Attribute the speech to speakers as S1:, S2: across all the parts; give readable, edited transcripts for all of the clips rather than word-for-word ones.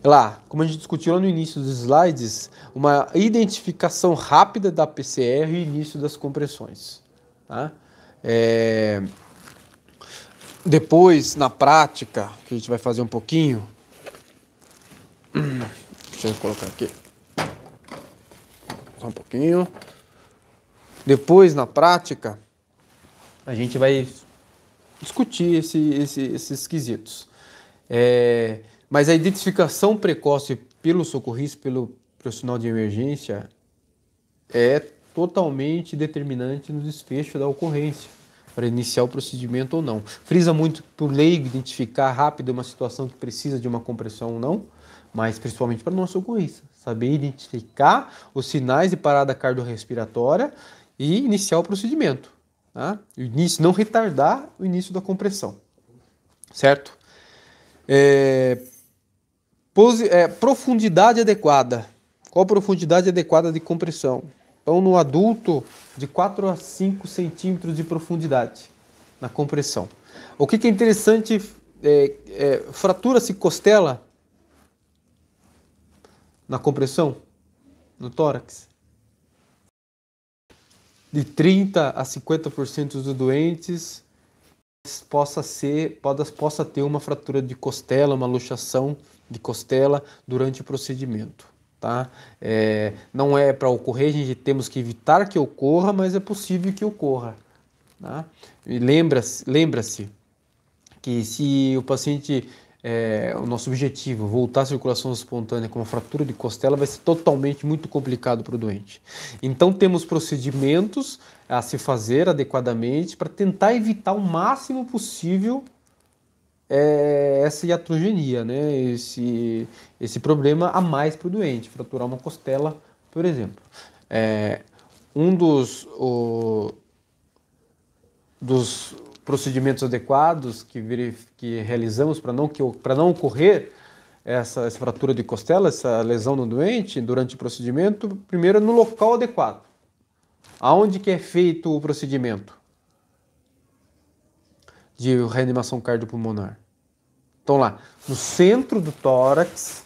S1: Lá, como a gente discutiu lá no início dos slides, uma identificação rápida da PCR e início das compressões. Tá? Depois, na prática, que a gente vai fazer um pouquinho. Deixa eu colocar aqui. Só um pouquinho. Depois, na prática, a gente vai discutir esses quesitos. Mas a identificação precoce pelo socorrista, pelo profissional de emergência, é totalmente determinante no desfecho da ocorrência, para iniciar o procedimento ou não. Frisa muito para o leigo identificar rápido uma situação que precisa de uma compressão ou não, mas principalmente para o nosso socorrista, saber identificar os sinais de parada cardiorrespiratória e iniciar o procedimento. Tá? O início, não retardar o início da compressão, certo? Profundidade adequada. Qual a profundidade adequada de compressão? Então, no adulto, de 4 a 5 centímetros de profundidade na compressão. O que é interessante, fratura-se costela na compressão, no tórax. De 30 a 50% dos doentes possa ter uma fratura de costela, uma luxação de costela durante o procedimento. Tá? Não é para ocorrer, a gente temos que evitar que ocorra, mas é possível que ocorra. Tá? E lembra-se que se o paciente, o nosso objetivo, voltar à circulação espontânea com uma fratura de costela, vai ser totalmente muito complicado para o doente. Então temos procedimentos a se fazer adequadamente para tentar evitar o máximo possível essa iatrogenia, né? Esse problema a mais para o doente, fraturar uma costela, por exemplo. Um dos procedimentos adequados que realizamos para não ocorrer essa fratura de costela, essa lesão no doente durante o procedimento, primeiro no local adequado. Aonde que é feito o procedimento de reanimação cardiopulmonar? Então lá, no centro do tórax,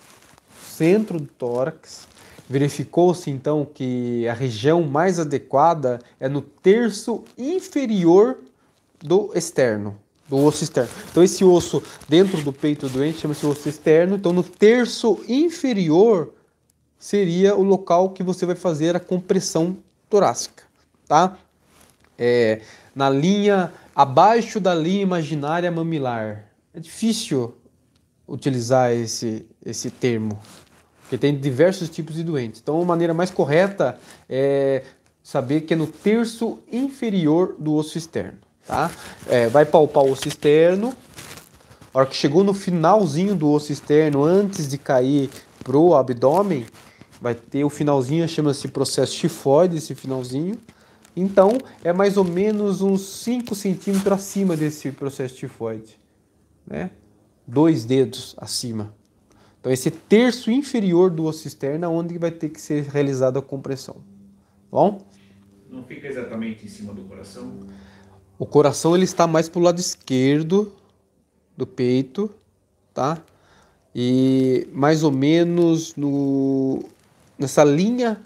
S1: verificou-se então que a região mais adequada é no terço inferior do externo, do osso externo. Então esse osso dentro do peito do doente chama-se osso externo, então no terço inferior seria o local que você vai fazer a compressão torácica, tá? Na linha, abaixo da linha imaginária mamilar. É difícil utilizar esse termo, porque tem diversos tipos de doentes. Então, a maneira mais correta é saber que é no terço inferior do osso externo. Tá? Vai palpar o osso externo. A hora que chegou no finalzinho do osso externo, antes de cair para o abdômen, vai ter o finalzinho, chama-se processo tifoide, esse finalzinho. Então, é mais ou menos uns 5 centímetros acima desse processo tifoide, né? 2 dedos acima. Então, esse terço inferior do osso externo é onde vai ter que ser realizada a compressão. Bom?
S2: Não fica exatamente em cima do coração?
S1: O coração ele está mais para o lado esquerdo do peito, tá? E mais ou menos nessa linha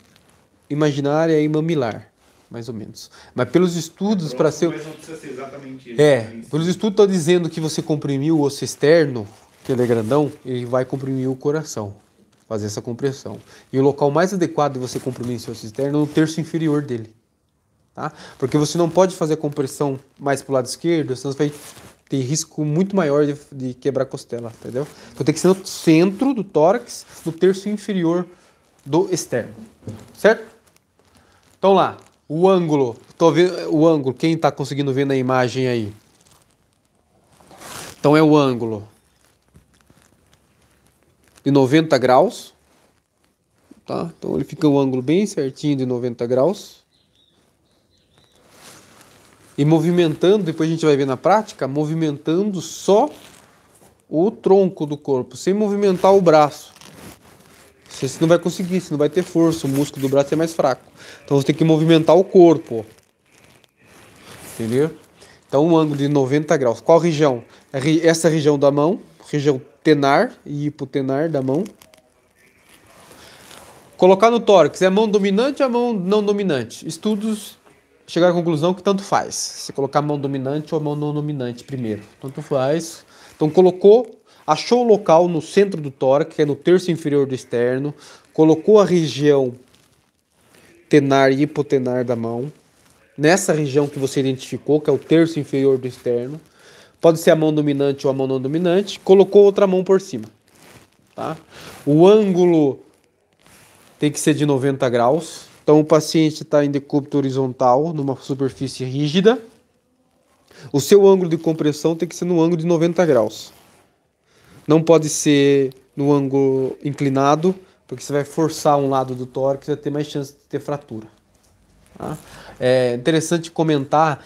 S1: imaginária e mamilar. Mais ou menos. Mas pelos estudos, para ser.
S2: Mas não precisa ser exatamente isso.
S1: Pelos estudos estão dizendo que você comprimiu o osso externo, que ele é grandão, ele vai comprimir o coração, fazer essa compressão. E o local mais adequado de você comprimir esse osso externo é no terço inferior dele. Tá? Porque você não pode fazer a compressão mais para o lado esquerdo, senão você vai ter risco muito maior de quebrar a costela, entendeu? Então tem que ser no centro do tórax, no terço inferior do externo. Certo? Então lá. O ângulo, quem está conseguindo ver na imagem aí? Então é o ângulo de 90 graus, tá? Então ele fica um ângulo bem certinho de 90 graus. E movimentando, depois a gente vai ver na prática, movimentando só o tronco do corpo, sem movimentar o braço. Você não vai conseguir, você não vai ter força, o músculo do braço é mais fraco. Então você tem que movimentar o corpo. Entendeu? Então um ângulo de 90 graus. Qual região? Essa região da mão, região tenar e hipotenar da mão. Colocar no tórax, é a mão dominante ou a mão não dominante? Estudos chegaram à conclusão que tanto faz. Se colocar a mão dominante ou a mão não dominante primeiro. Tanto faz. Então colocou, achou o local no centro do tórax, que é no terço inferior do externo. Colocou a região tenar e hipotenar da mão. Nessa região que você identificou, que é o terço inferior do externo. Pode ser a mão dominante ou a mão não dominante. Colocou outra mão por cima. Tá? O ângulo tem que ser de 90 graus. Então o paciente está em decúbito horizontal, numa superfície rígida. O seu ângulo de compressão tem que ser no ângulo de 90 graus. Não pode ser no ângulo inclinado, porque você vai forçar um lado do tórax e vai ter mais chance de ter fratura. Tá? É interessante comentar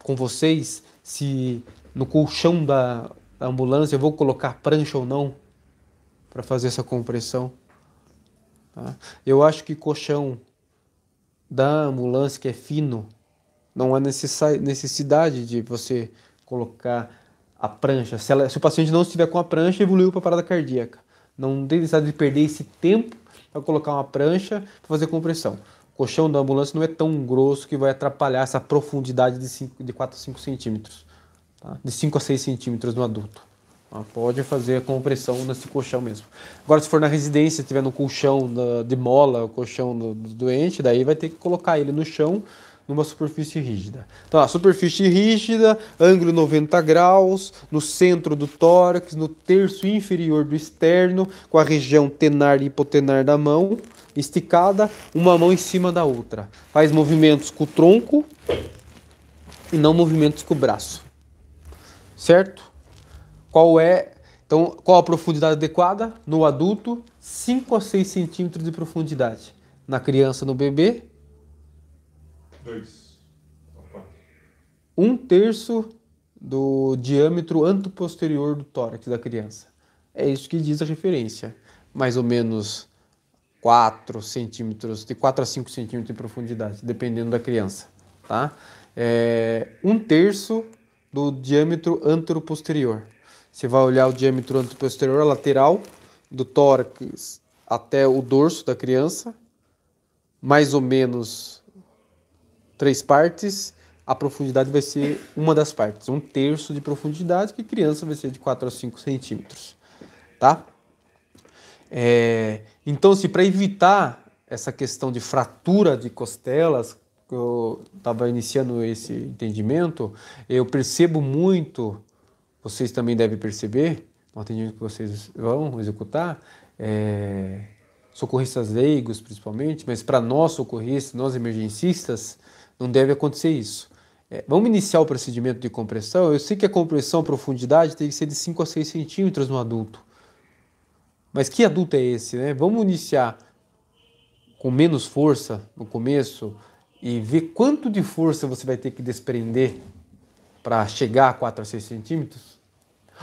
S1: com vocês se no colchão da ambulância eu vou colocar prancha ou não para fazer essa compressão. Tá? Eu acho que colchão da ambulância que é fino, não há necessidade de você colocar a prancha. Se o paciente não estiver com a prancha, evoluiu para parada cardíaca. Não tem necessidade de perder esse tempo para colocar uma prancha para fazer compressão. O colchão da ambulância não é tão grosso que vai atrapalhar essa profundidade de 4 a 5 centímetros. Tá? De 5 a 6 centímetros no adulto. Pode fazer a compressão nesse colchão mesmo. Agora, se for na residência, tiver no colchão de mola, o colchão do doente, daí vai ter que colocar ele no chão, numa superfície rígida. Então, a superfície rígida, ângulo 90 graus, no centro do tórax, no terço inferior do externo, com a região tenar e hipotenar da mão, esticada, uma mão em cima da outra. Faz movimentos com o tronco e não movimentos com o braço. Certo? Qual a profundidade adequada? No adulto, 5 a 6 centímetros de profundidade. Na criança, no bebê, 1/3 do diâmetro anteposterior do tórax da criança. É isso que diz a referência. Mais ou menos 4 centímetros, de 4 a 5 centímetros de profundidade, dependendo da criança. Tá? 1/3 do diâmetro anteroposterior. Você vai olhar o diâmetro anteposterior lateral do tórax até o dorso da criança, mais ou menos 3 partes, a profundidade vai ser uma das partes, 1/3 de profundidade, que criança vai ser de 4 a 5 centímetros. Tá? Então, para evitar essa questão de fratura de costelas, que eu estava iniciando esse entendimento, eu percebo muito, vocês também devem perceber, no atendimento que vocês vão executar, socorristas leigos principalmente, mas para nós socorristas, nós emergencistas, não deve acontecer isso. Vamos iniciar o procedimento de compressão. Eu sei que a compressão, a profundidade tem que ser de 5 a 6 centímetros no adulto. Mas que adulto é esse, né? Vamos iniciar com menos força no começo e ver quanto de força você vai ter que desprender para chegar a 4 a 6 centímetros.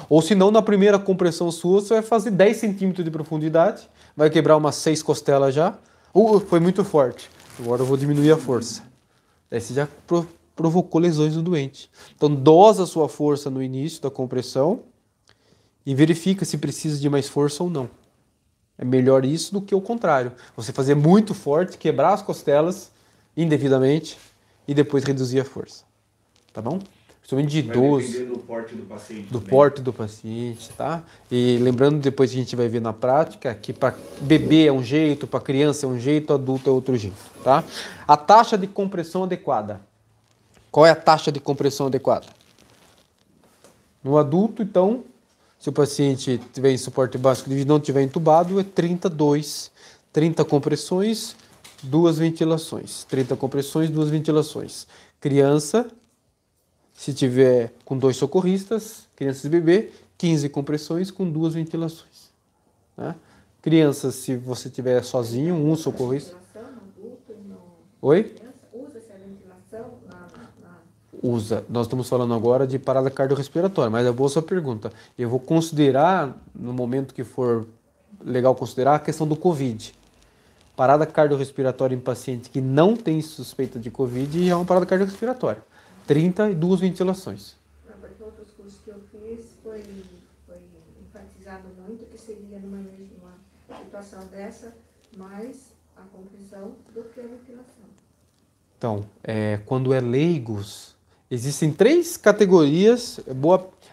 S1: Ou se não, na primeira compressão sua, você vai fazer 10 centímetros de profundidade, vai quebrar umas 6 costelas já. Foi muito forte, agora eu vou diminuir a força. Daí você já provocou lesões no doente. Então, dosa a sua força no início da compressão e verifica se precisa de mais força ou não. É melhor isso do que o contrário. Você fazer muito forte, quebrar as costelas indevidamente e depois reduzir a força. Tá bom? Principalmente de idoso.
S2: Vai depender do porte do paciente.
S1: Do porte do paciente, tá? E lembrando, depois a gente vai ver na prática, que para bebê é um jeito, para criança é um jeito, adulto é outro jeito, tá? A taxa de compressão adequada. Qual é a taxa de compressão adequada? No adulto, então, se o paciente tiver em suporte básico e não tiver entubado, é 32. 30 compressões, 2 ventilações. 30 compressões, 2 ventilações. Criança, se tiver com 2 socorristas, crianças e bebê, 15 compressões com 2 ventilações. Né? Criança, se você tiver sozinho, 1 socorrista. Oi?
S3: Usa-se a ventilação
S1: Usa. Nós estamos falando agora de parada cardiorrespiratória, mas é boa sua pergunta. Eu vou considerar, no momento que for legal considerar, a questão do Covid. Parada cardiorrespiratória em paciente que não tem suspeita de Covid é uma parada cardiorrespiratória. 32 ventilações.
S3: Porque outros cursos que eu fiz foi enfatizado no seria numa situação dessa mais a compressão do que a ventilação?
S1: Então, quando é leigos, existem 3 categorias.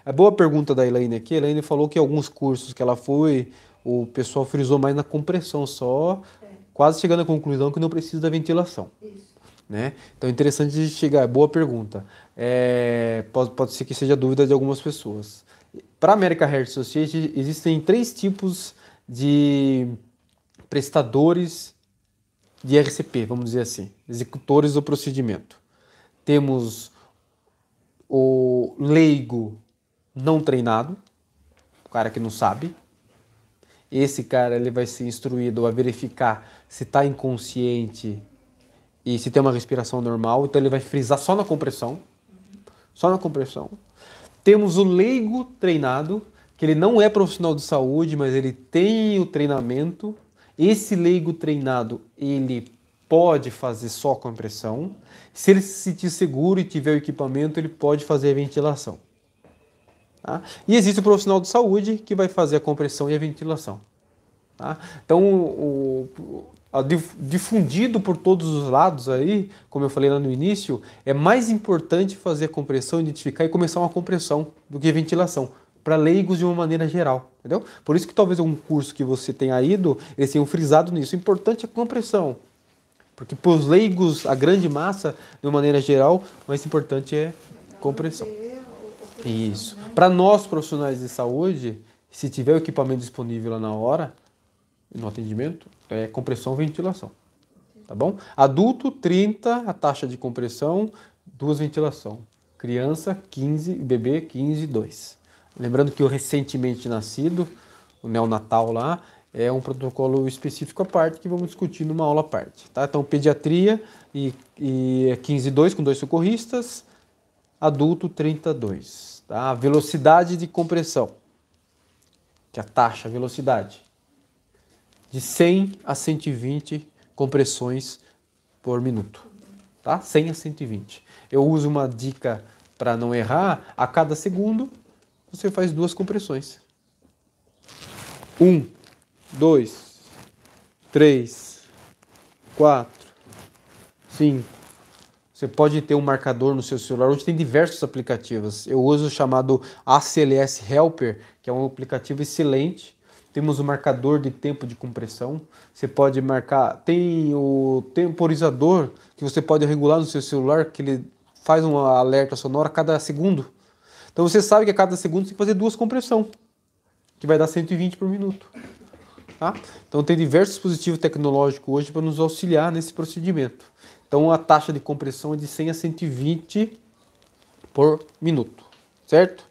S1: É boa pergunta da Elaine aqui. A Elaine falou que alguns cursos que ela foi, o pessoal frisou mais na compressão só, quase chegando à conclusão que não precisa da ventilação.
S3: Isso.
S1: Né? Então é interessante de chegar, boa pergunta. Pode ser que seja dúvida de algumas pessoas. Para a American Heart Association existem 3 tipos de prestadores de RCP, vamos dizer assim, executores do procedimento. Temos o leigo não treinado, o cara que não sabe. Esse cara ele vai ser instruído a verificar se está inconsciente e se tem uma respiração normal, então ele vai frisar só na compressão. Só na compressão. Temos o leigo treinado, que ele não é profissional de saúde, mas ele tem o treinamento. Esse leigo treinado, ele pode fazer só compressão. Se ele se sentir seguro e tiver o equipamento, ele pode fazer a ventilação. Tá? E existe o profissional de saúde que vai fazer a compressão e a ventilação. Tá? Então, difundido por todos os lados aí, como eu falei lá no início, é mais importante fazer a compressão, identificar e começar uma compressão do que ventilação, para leigos de uma maneira geral, entendeu? Por isso que talvez um curso que você tenha ido, eles tenham frisado nisso. O importante é a compressão, porque para os leigos, a grande massa, de uma maneira geral, o mais importante é compressão. Isso. Para nós, profissionais de saúde, se tiver o equipamento disponível lá na hora, no atendimento, é compressão e ventilação. Tá bom? Adulto, 30, a taxa de compressão, 2 ventilação. Criança, 15, bebê, 15, 2. Lembrando que o recentemente nascido, o neonatal lá, é um protocolo específico à parte que vamos discutir numa aula à parte. Tá? Então, pediatria e 15, 2 com 2 socorristas, adulto, 32. Tá? Velocidade de compressão, que é a taxa, a velocidade. De 100 a 120 compressões por minuto, tá? 100 a 120. Eu uso uma dica para não errar, a cada segundo você faz 2 compressões. 1, 2, 3, 4, 5. Você pode ter um marcador no seu celular, hoje tem diversos aplicativos. Eu uso o chamado ACLS Helper, que é um aplicativo excelente. Temos o marcador de tempo de compressão. Você pode marcar. Tem o temporizador que você pode regular no seu celular, que ele faz um alerta sonoro a cada segundo. Então você sabe que a cada segundo você tem que fazer 2 compressões, que vai dar 120 por minuto. Tá? Então tem diversos dispositivos tecnológicos hoje para nos auxiliar nesse procedimento. Então a taxa de compressão é de 100 a 120 por minuto. Certo?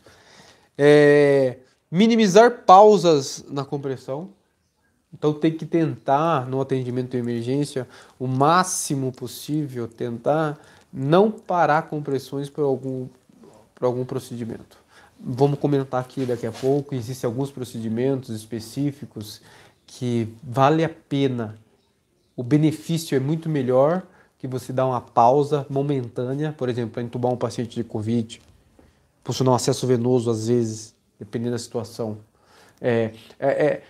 S1: Minimizar pausas na compressão. Então tem que tentar, no atendimento de emergência, o máximo possível, tentar não parar compressões por algum procedimento. Vamos comentar aqui daqui a pouco, existem alguns procedimentos específicos que vale a pena. O benefício é muito melhor que você dar uma pausa momentânea, por exemplo, para entubar um paciente de Covid, funcionar um acesso venoso às vezes, dependendo da situação.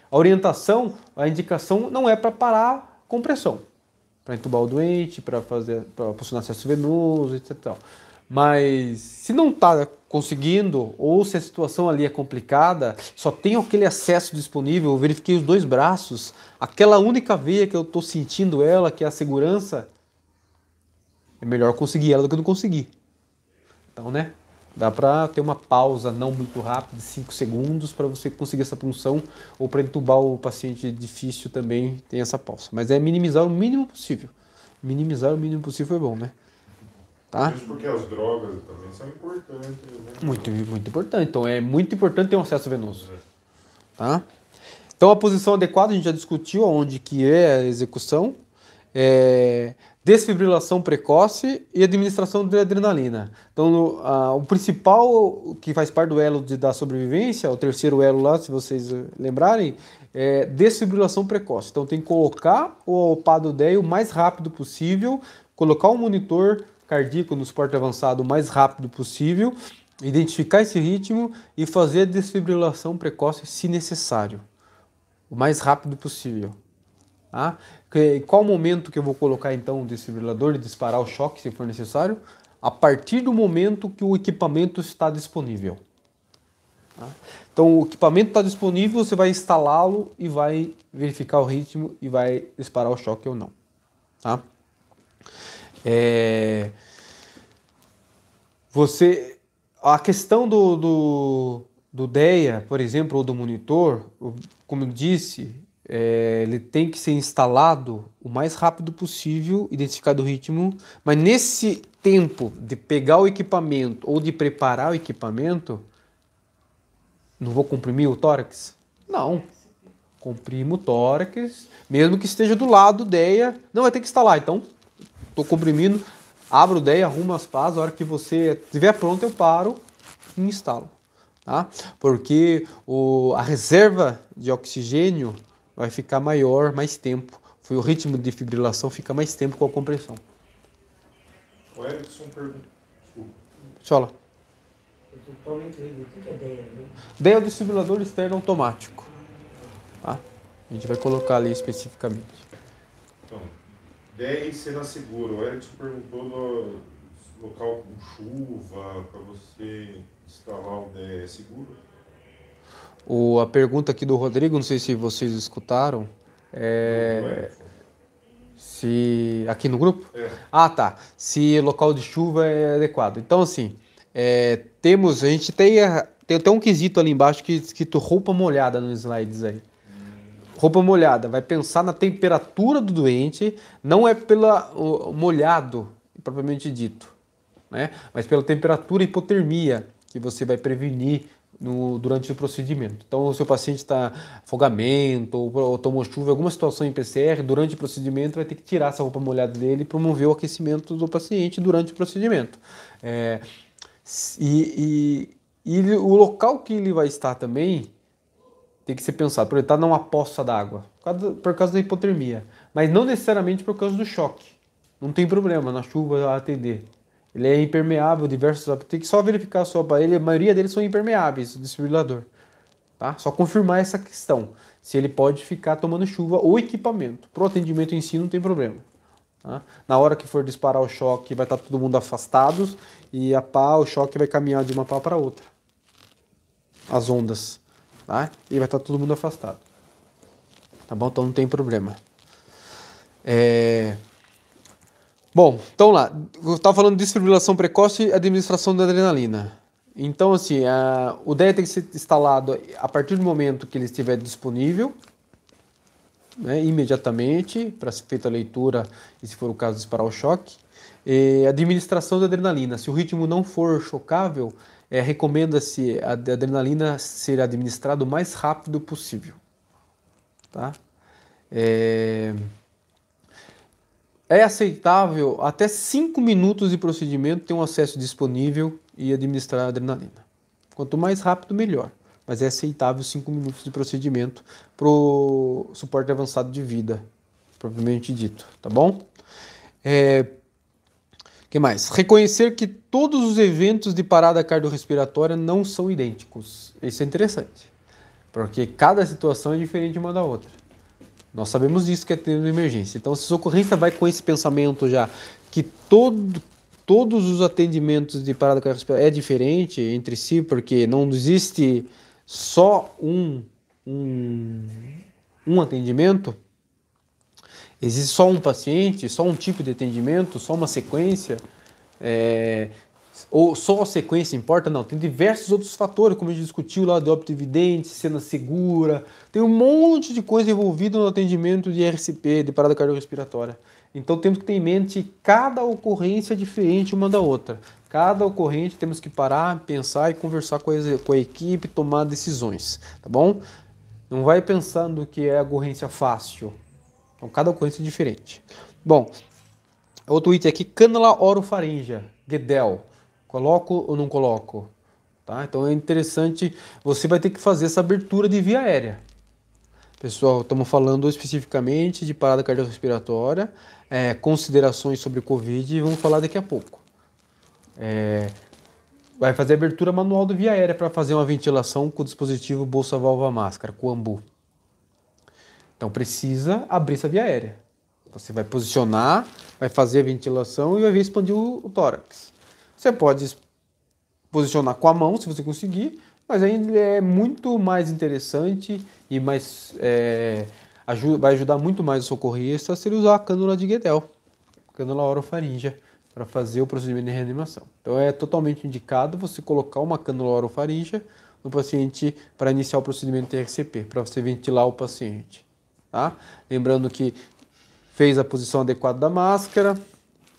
S1: A orientação, a indicação não é para parar a compressão, para entubar o doente, para funcionar acesso venoso, etc. Mas se não está conseguindo, ou se a situação ali é complicada, só tem aquele acesso disponível, eu verifiquei os 2 braços, aquela única veia que eu estou sentindo ela, que é a segurança, é melhor conseguir ela do que não conseguir. Então, né? Dá para ter uma pausa não muito rápida, de 5 segundos, para você conseguir essa punção, ou para entubar o paciente difícil também tem essa pausa. Mas é minimizar o mínimo possível. Minimizar o mínimo possível é bom, né? Tá?
S4: Isso porque as drogas também são importantes, né?
S1: Muito importante. Então é muito importante ter um acesso venoso. Tá? Então a posição adequada a gente já discutiu onde que é a execução. Desfibrilação precoce e administração de adrenalina. Então, o principal que faz parte do elo da sobrevivência, o terceiro elo lá, se vocês lembrarem, é desfibrilação precoce. Então, tem que colocar o Opado-DEI o mais rápido possível, colocar o monitor cardíaco no suporte avançado o mais rápido possível, identificar esse ritmo e fazer a desfibrilação precoce se necessário. o mais rápido possível. Tá? Qual o momento que eu vou colocar então o desfibrilador e disparar o choque se for necessário? A partir do momento que o equipamento está disponível. Tá? Então o equipamento está disponível, você vai instalá-lo e vai verificar o ritmo e vai disparar o choque ou não. Tá? A questão do DEA, por exemplo, ou do monitor, como eu disse, ele tem que ser instalado o mais rápido possível, identificado o ritmo, mas nesse tempo de pegar o equipamento ou de preparar o equipamento, não vou comprimir o tórax? Não. Comprimo o tórax, mesmo que esteja do lado do DEA, não vai ter que instalar, então estou comprimindo, abro o DEA, arrumo as pás, a hora que você estiver pronto eu paro e instalo. Tá? Porque a reserva de oxigênio vai ficar maior, mais tempo. O ritmo de fibrilação fica mais tempo com a compressão.
S4: O Erickson pergunta. Desculpa.
S1: Chola.
S5: Totalmente o que é DEA?
S1: DEA é o desfibrilador externo automático. Tá? A gente vai colocar ali especificamente.
S4: Então, DEA e cena segura. O Erickson perguntou do local com chuva, para você instalar o DEA é seguro?
S1: A pergunta aqui do Rodrigo, não sei se vocês escutaram, se aqui no grupo? Ah, tá. Se local de chuva é adequado. Então, assim, a gente tem até um quesito ali embaixo que escrito roupa molhada nos slides aí. Roupa molhada, vai pensar na temperatura do doente, não é pelo molhado, propriamente dito, né? Mas pela temperatura e hipotermia que você vai prevenir durante o procedimento. Então, o seu paciente está afogamento ou tomou chuva, alguma situação em PCR, durante o procedimento vai ter que tirar essa roupa molhada dele e promover o aquecimento do paciente durante o procedimento. E o local que ele vai estar também tem que ser pensado, por ele estar numa poça d'água, por causa da hipotermia, mas não necessariamente por causa do choque. Não tem problema na chuva atender. Ele é impermeável, tem que só verificar o seu aparelho, a maioria deles são impermeáveis, o desfibrilador. Tá? Só confirmar essa questão, se ele pode ficar tomando chuva ou equipamento. Para o atendimento em si não tem problema. Tá? Na hora que for disparar o choque, vai estar todo mundo afastados e o choque vai caminhar de uma pá para outra. As ondas. Tá? E vai estar todo mundo afastado. Tá bom? Então não tem problema. Bom, então lá, eu estava falando de desfibrilação precoce e administração da adrenalina. Então, assim, o DEA tem que ser instalado a partir do momento que ele estiver disponível, né, imediatamente, para ser feita a leitura e, se for o caso, disparar o choque. Administração da adrenalina. Se o ritmo não for chocável, recomenda-se a adrenalina ser administrada o mais rápido possível. Tá? É aceitável até 5 minutos de procedimento ter um acesso disponível e administrar a adrenalina. Quanto mais rápido, melhor. Mas é aceitável 5 minutos de procedimento para o suporte avançado de vida, propriamente dito. Tá bom? Que mais? Reconhecer que todos os eventos de parada cardiorrespiratória não são idênticos. Isso é interessante, porque cada situação é diferente uma da outra. Nós sabemos disso que é tendo emergência. Então, se a ocorrência vai com esse pensamento já, que todos os atendimentos de parada cardiorrespiratória é diferente entre si, porque não existe só um atendimento, existe só um paciente, só um tipo de atendimento, só uma sequência, ou só a sequência importa? Não, tem diversos outros fatores, como a gente discutiu lá, de óbito evidente, cena segura, tem um monte de coisa envolvida no atendimento de RCP, de parada cardiorrespiratória. Então temos que ter em mente cada ocorrência diferente uma da outra. Cada ocorrente temos que parar, pensar e conversar com a equipe, tomar decisões, tá bom? Não vai pensando que é ocorrência fácil. Então cada ocorrência é diferente. Bom, outro item aqui, cânula orofaríngea, Guedel. Coloco ou não coloco? Tá? Então é interessante, você vai ter que fazer essa abertura de via aérea. Pessoal, estamos falando especificamente de parada cardiorrespiratória, considerações sobre Covid e vamos falar daqui a pouco. Vai fazer a abertura manual do via aérea para fazer uma ventilação com o dispositivo bolsa-válvula máscara, com o AMBU. Então precisa abrir essa via aérea. Você vai posicionar, vai fazer a ventilação e vai ver expandir o tórax. Você pode posicionar com a mão, se você conseguir, mas ainda é muito mais interessante e mais, vai ajudar muito mais o socorrista se ele usar a cânula de Guedel, cânula orofaríngea, para fazer o procedimento de reanimação. Então é totalmente indicado você colocar uma cânula orofaríngea no paciente para iniciar o procedimento de RCP, para você ventilar o paciente. Tá? Lembrando que fez a posição adequada da máscara,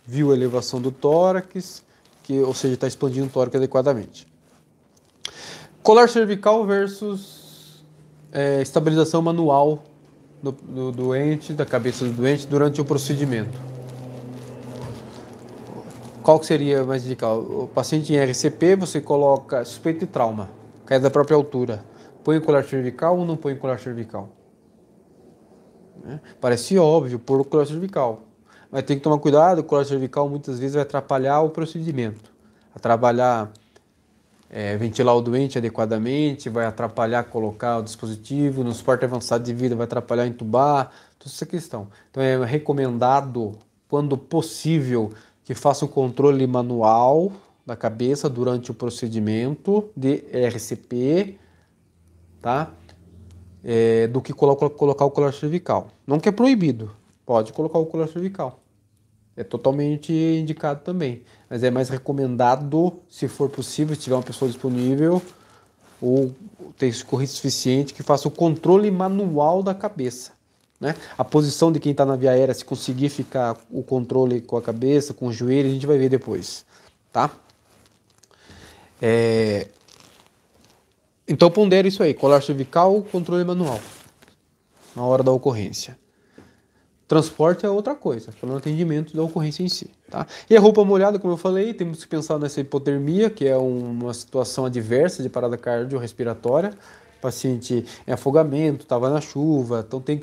S1: viu a elevação do tórax, ou seja, está expandindo o tórax adequadamente. Colar cervical versus estabilização manual do doente, da cabeça do doente durante o procedimento. Qual que seria mais indicado? O paciente em RCP, você coloca suspeito de trauma, caída da própria altura. Põe colar cervical ou não põe colar cervical? Parece óbvio pôr o colar cervical, mas tem que tomar cuidado. O colar cervical muitas vezes vai atrapalhar o procedimento, ventilar o doente adequadamente, vai atrapalhar colocar o dispositivo no suporte avançado de vida, vai atrapalhar entubar, toda essa questão. Então é recomendado, quando possível, que faça o controle manual da cabeça durante o procedimento de RCP, tá? Do que colocar o colar cervical. Não que é proibido, pode colocar o colar cervical. É totalmente indicado também, mas é mais recomendado, se for possível, se tiver uma pessoa disponível ou ter escorrido suficiente, que faça o controle manual da cabeça. Né? A posição de quem está na via aérea, se conseguir ficar o controle com a cabeça, com o joelho, a gente vai ver depois. Tá? Então pondera isso aí, colar cervical, controle manual, na hora da ocorrência. Transporte é outra coisa, falando atendimento da ocorrência em si. Tá? E a roupa molhada, como eu falei, temos que pensar nessa hipotermia, que é uma situação adversa de parada cardiorrespiratória. O paciente em afogamento, estava na chuva, então tem que